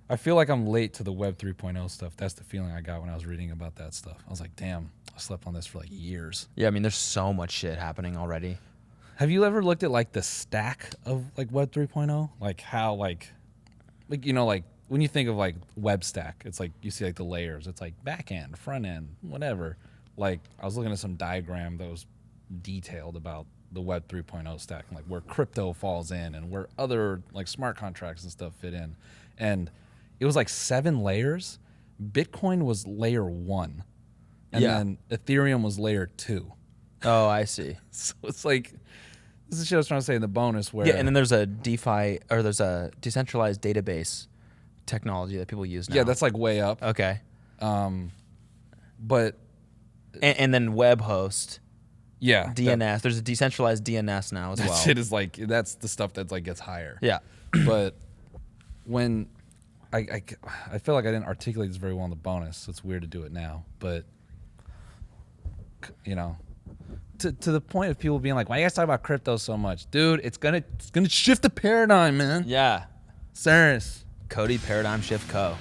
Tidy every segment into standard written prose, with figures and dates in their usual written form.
I feel like I'm late to the Web 3.0 stuff. That's the feeling I got when I was reading about that stuff. I was like, damn, I slept on this for like years. Yeah, I mean, there's so much shit happening already. Have you ever looked at like the stack of like Web 3.0? Like how like you know, like when you think of like web stack, it's like you see like the layers. It's like back end, front end, whatever. Like I was looking at some diagram that was detailed about the Web 3.0 stack, and like where crypto falls in and where other like smart contracts and stuff fit in. And it was like 7 layers. Bitcoin was layer 1. And then Ethereum was layer 2. Oh, I see. So it's like, this is what I was trying to say in the bonus where... Yeah, and then there's a DeFi, or there's a decentralized database technology that people use now. Yeah, that's like way up. Okay. But... And then web host. Yeah. DNS. There's a decentralized DNS now as well. That shit is like, that's the stuff that like gets higher. Yeah. But when... I feel like I didn't articulate this very well in the bonus, so it's weird to do it now. But, you know... To the point of people being like, why you guys talk about crypto so much? Dude, it's gonna shift the paradigm, man. Yeah. Serious. Cody Paradigm Shift Co.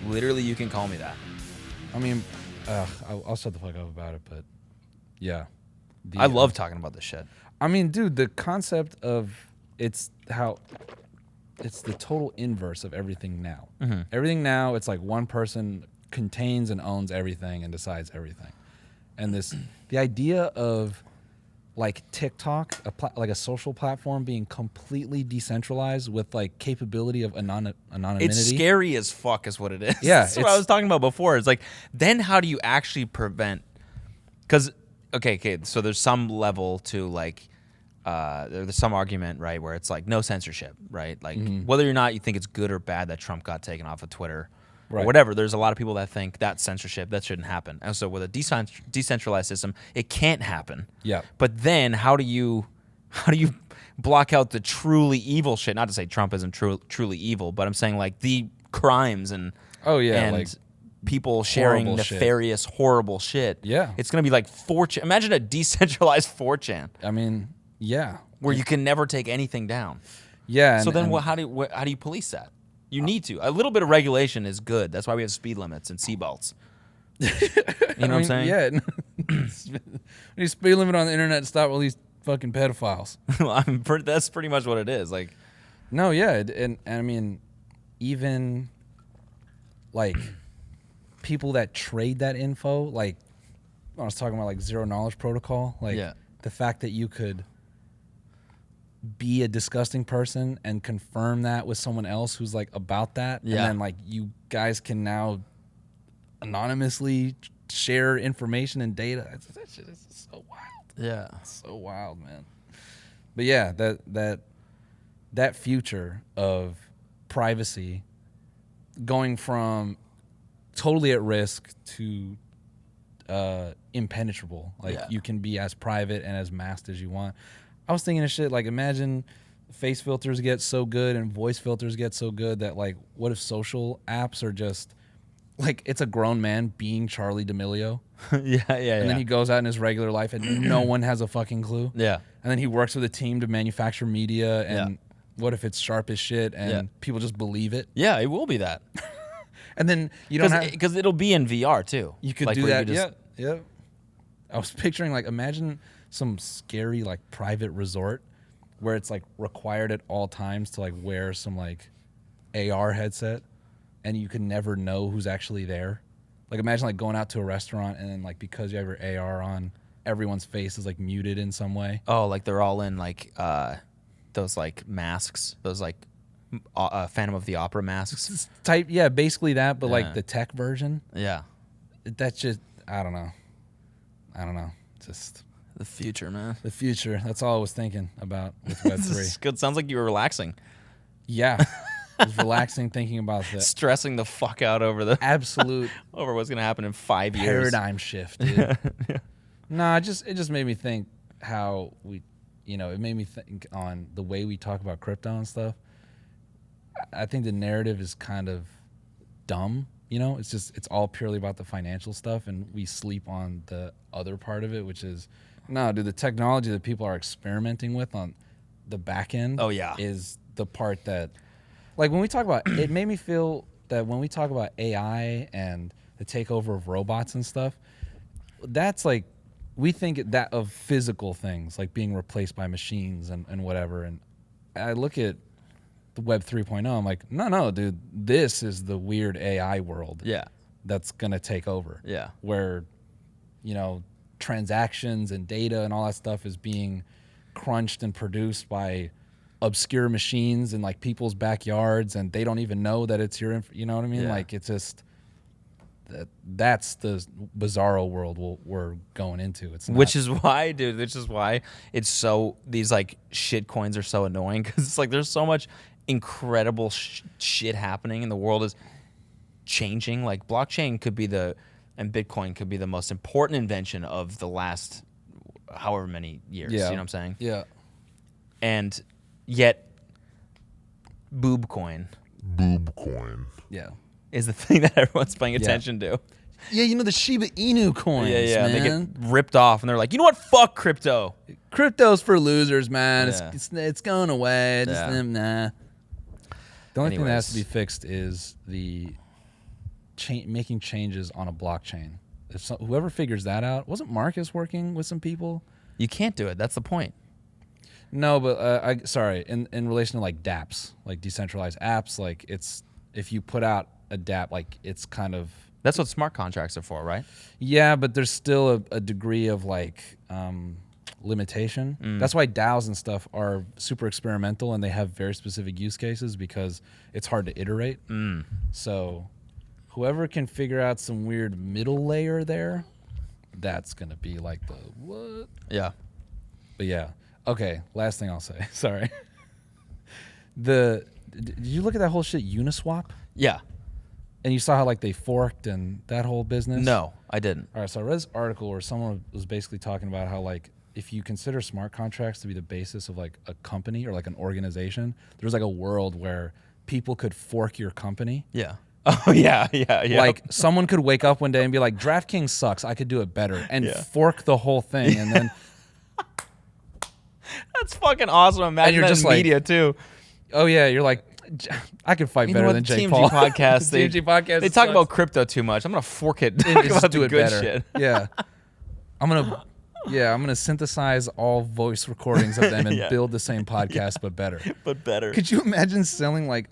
Literally, you can call me that. I mean, I'll shut the fuck up about it, but yeah. I love talking about this shit. I mean, dude, the concept of it's the total inverse of everything now. Mm-hmm. Everything now, it's like one person contains and owns everything and decides everything. And the idea of like TikTok, like a social platform being completely decentralized with like capability of anonymity. It's scary as fuck is what it is. Yeah. That's what I was talking about before. It's like, then how do you actually prevent, because, okay, so there's some level to like, there's some argument, right, where it's like no censorship, right? Like whether or not you think it's good or bad that Trump got taken off of Twitter, or whatever, there's a lot of people that think that's censorship, that shouldn't happen. And so with a decentralized system, it can't happen. Yeah. But then how do you block out the truly evil shit? Not to say Trump isn't truly evil, but I'm saying like the crimes and like people sharing nefarious, horrible shit. Yeah. It's going to be like 4chan. Imagine a decentralized 4chan. I mean, yeah. Where you can never take anything down. Yeah. So then how do you police that? You need to. A little bit of regulation is good. That's why we have speed limits and seatbelts. You know what I'm saying? Yeah. We need speed limit on the internet to stop all these fucking pedophiles. That's pretty much what it is. Like, no, yeah. And I mean, even like people that trade that info, like I was talking about like zero knowledge protocol, like the fact that you could be a disgusting person and confirm that with someone else who's like about that, and then like you guys can now anonymously share information and data. That shit is so wild. Yeah, it's so wild, man. But yeah, that future of privacy going from totally at risk to impenetrable. Like you can be as private and as masked as you want. I was thinking of shit like, imagine face filters get so good and voice filters get so good that like, what if social apps are just like, it's a grown man being Charli D'Amelio. And then he goes out in his regular life and no one has a fucking clue. Yeah. And then he works with a team to manufacture media, and what if it's sharp as shit and people just believe it? Yeah, it will be that. And then you don't have... Because it'll be in VR too. You could do that, yeah. I was picturing like, imagine some scary like private resort where it's like required at all times to like wear some like AR headset and you can never know who's actually there. Like imagine like going out to a restaurant and then like because you have your AR on, everyone's face is like muted in some way. Oh, like they're all in like those like masks, those like Phantom of the Opera masks. Yeah, basically that, but like the tech version. Yeah. That's just, I don't know. Just... the future, man. The future. That's all I was thinking about with Web3. Good. Sounds like you were relaxing. Yeah. I was relaxing thinking about that. Stressing the fuck out over the absolute over what's gonna happen in 5 years. Paradigm shift, dude. No, it just made me think how we, it made me think on the way we talk about crypto and stuff. I think the narrative is kind of dumb. It's all purely about the financial stuff, and we sleep on the other part of it, which is, no, dude, the technology that people are experimenting with on the back end Oh, yeah. is the part that, like when we talk about it, made me feel that when we talk about AI and the takeover of robots and stuff, that's like we think that of physical things like being replaced by machines and whatever. And I look at the Web 3.0, I'm like, no, dude, this is the weird AI world. Yeah. That's gonna take over. Yeah. Where, transactions and data and all that stuff is being crunched and produced by obscure machines in like people's backyards, and they don't even know that it's your, you know what I mean? Yeah. Like it's just that's the bizarro world we're going into. It's not, Which is why it's so, these like shit coins are so annoying, because it's like there's so much incredible shit happening, and the world is changing. Like blockchain could be and Bitcoin could be the most important invention of the last however many years. Yeah. You know what I'm saying? Yeah. And yet, boob coin Yeah. is the thing that everyone's paying attention to. Yeah, the Shiba Inu coins, Yeah, man. they get ripped off, and they're like, you know what? Fuck crypto. Crypto's for losers, man. Yeah. It's going away. Just, Yeah. nah. The only thing that has to be Anyways. fixed is the making changes on a blockchain. Whoever figures that out, wasn't Marcus working with some people? You can't do it. That's the point. No, but in relation to like dApps, like decentralized apps, like it's if you put out a dApp, like it's kind of That's what smart contracts are for, right? yeah, but there's still a degree of like limitation. That's why DAOs and stuff are super experimental, and they have very specific use cases because it's hard to iterate. So whoever can figure out some weird middle layer there, that's gonna be like the what? Yeah. But yeah. Okay, last thing I'll say. Sorry. Did you look at that whole shit Uniswap? Yeah. And you saw how like they forked and that whole business? No, I didn't. All right, so I read this article where someone was basically talking about how like if you consider smart contracts to be the basis of like a company or like an organization, there's like a world where people could fork your company. Yeah. Oh, yeah. Like someone could wake up one day and be like, DraftKings sucks, I could do it better, and Yeah. fork the whole thing. And then that's fucking awesome. Imagine you're that just in like- media, too. oh yeah, you're like, I could fight You know better what? than The Jake TMG Paul. podcast, The TMG podcast They talk sucks. about crypto too much. I'm going to fork it. And Talk just about do the it good better. shit. Yeah. I'm gonna synthesize all voice recordings of them and Yeah. build the same podcast but better. But better. Could you imagine selling like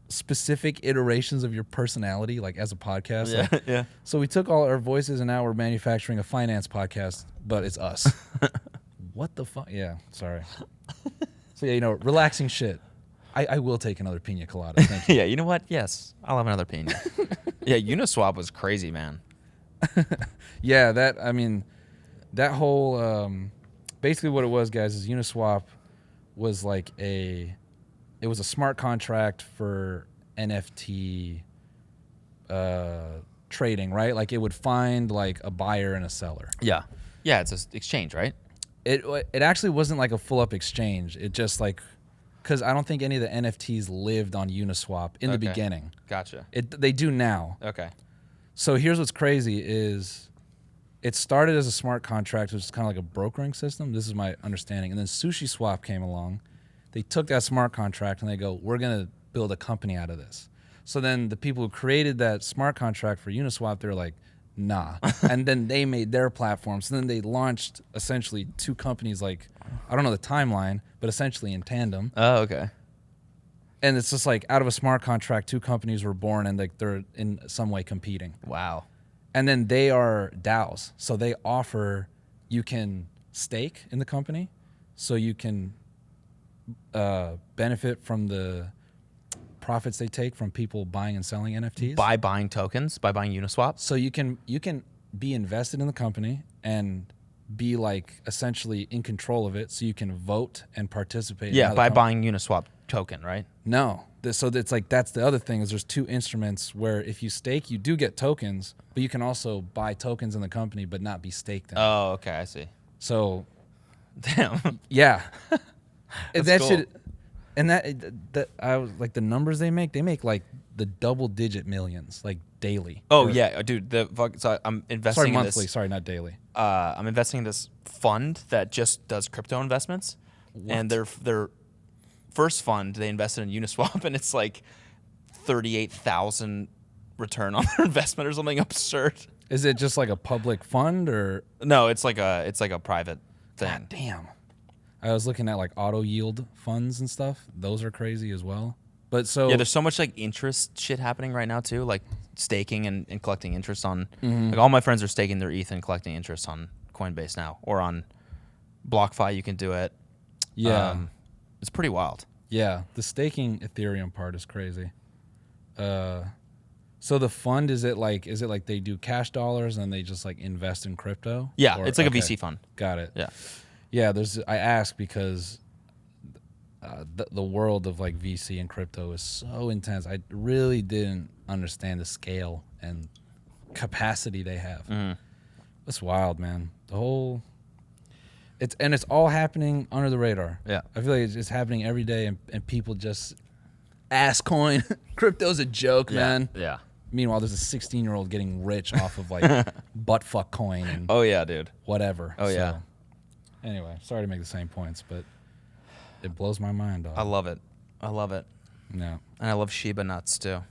specific iterations of your personality like as a podcast? Yeah, Like, yeah. so we took all our voices and now we're manufacturing a finance podcast, but it's us. What the fuck? Yeah, sorry. So yeah, relaxing shit. I will take another pina colada. Thank you. Yeah, you know what? Yes, I'll have another opinion. Yeah, Uniswap was crazy, man. Yeah, that whole basically what it was, guys, is Uniswap was like it was a smart contract for NFT trading, right? Like it would find like a buyer and a seller. Yeah. Yeah, it's an exchange, right? It actually wasn't like a full up exchange. It just like because I don't think any of the NFTs lived on Uniswap in the Okay. beginning. Gotcha. They do now. Okay. So here's what's crazy is it started as a smart contract, which is kind of like a brokering system. This is my understanding. And then SushiSwap came along. They took that smart contract and they go, we're going to build a company out of this. So then the people who created that smart contract for Uniswap, they're like, nah. And then they made their platform. So then they launched essentially two companies, like, I don't know the timeline, but essentially in tandem. Oh, okay. And it's just like out of a smart contract, two companies were born and like they're in some way competing. Wow. And then they are DAOs. So they offer, you can stake in the company, so you can benefit from the profits they take from people buying and selling NFTs. By buying tokens, by buying Uniswap. So you can be invested in the company and be like essentially in control of it, so you can vote and participate. Yeah, in how the by buying Uniswap token, right? No. So it's like that's the other thing is there's two instruments where if you stake, you do get tokens, but you can also buy tokens in the company but not be staked in. Oh, okay, I see. So Damn. yeah, That's that cool. should, and that I was like the numbers they make like the double-digit millions like daily. Oh Or- yeah, dude. So I'm investing sorry, in monthly. this. Sorry, not daily. I'm investing in this fund that just does crypto investments, and they're first fund they invested in Uniswap, and it's like 38,000 return on their investment or something absurd. Is it just like a public fund or? No, it's like a private thing. God damn. I was looking at like auto yield funds and stuff. Those are crazy as well. But so Yeah, there's so much like interest shit happening right now too, like staking and collecting interest on. Like all my friends are staking their ETH and collecting interest on Coinbase now, or on BlockFi. You can do it. yeah, It's pretty wild. yeah. The staking Ethereum part is crazy. So the fund is it like they do cash dollars and they just like invest in crypto? Yeah, Or- it's like okay, a VC fund. Got it. Yeah. Yeah, I ask because the world of like VC and crypto is so intense. I really didn't understand the scale and capacity they have. That's wild, man. It's all happening under the radar. Yeah. I feel like it's happening every day, and people just ass coin. Crypto's a joke, man. Yeah. Meanwhile, there's a 16-year-old getting rich off of like butt fuck coin and Oh yeah, dude. whatever. Oh, yeah. Anyway, sorry to make the same points, but it blows my mind, dog. I love it. No. And I love Shiba nuts too.